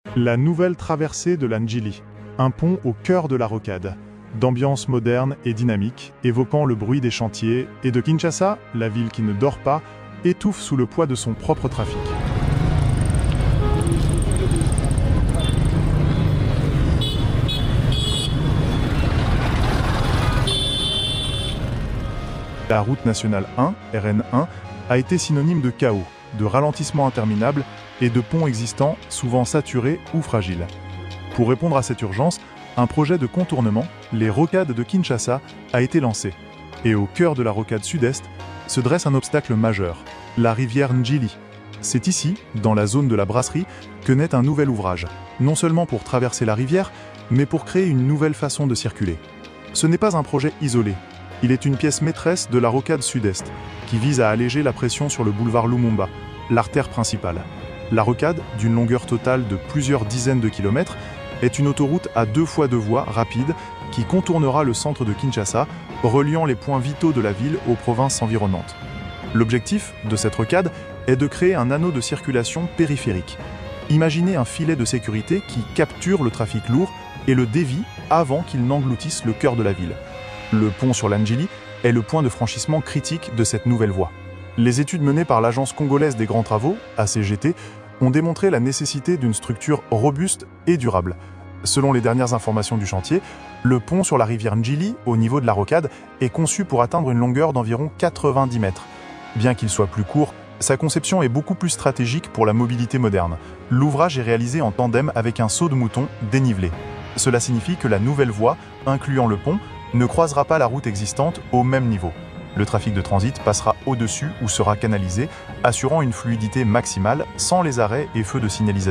La nouvelle traversée de l'Anjili, un pont au cœur de la rocade, d'ambiance moderne et dynamique, évoquant le bruit des chantiers, et de Kinshasa, la ville qui ne dort pas, étouffe sous le poids de son propre trafic. La route nationale 1, RN1, a été synonyme de chaos, de ralentissement interminable et de ponts existants souvent saturés ou fragiles. Pour répondre à cette urgence, un projet de contournement, les rocades de Kinshasa, a été lancé. Et au cœur de la rocade sud-est se dresse un obstacle majeur, la rivière Njili. C'est ici, dans la zone de la brasserie, que naît un nouvel ouvrage, non seulement pour traverser la rivière, mais pour créer une nouvelle façon de circuler. Ce n'est pas un projet isolé. Il est une pièce maîtresse de la rocade sud-est, qui vise à alléger la pression sur le boulevard Lumumba, l'artère principale. La rocade, d'une longueur totale de plusieurs dizaines de kilomètres, est une autoroute à 2 fois 2 voies rapide qui contournera le centre de Kinshasa, reliant les points vitaux de la ville aux provinces environnantes. L'objectif de cette rocade est de créer un anneau de circulation périphérique. Imaginez un filet de sécurité qui capture le trafic lourd et le dévie avant qu'il n'engloutisse le cœur de la ville. Le pont sur l'Anjili est le point de franchissement critique de cette nouvelle voie. Les études menées par l'Agence congolaise des grands travaux, ACGT, ont démontré la nécessité d'une structure robuste et durable. Selon les dernières informations du chantier, le pont sur la rivière Njili, au niveau de la rocade, est conçu pour atteindre une longueur d'environ 90 mètres. Bien qu'il soit plus court, sa conception est beaucoup plus stratégique pour la mobilité moderne. L'ouvrage est réalisé en tandem avec un saut de mouton dénivelé. Cela signifie que la nouvelle voie, incluant le pont, ne croisera pas la route existante au même niveau. Le trafic de transit passera au-dessus ou sera canalisé, assurant une fluidité maximale sans les arrêts et feux de signalisation.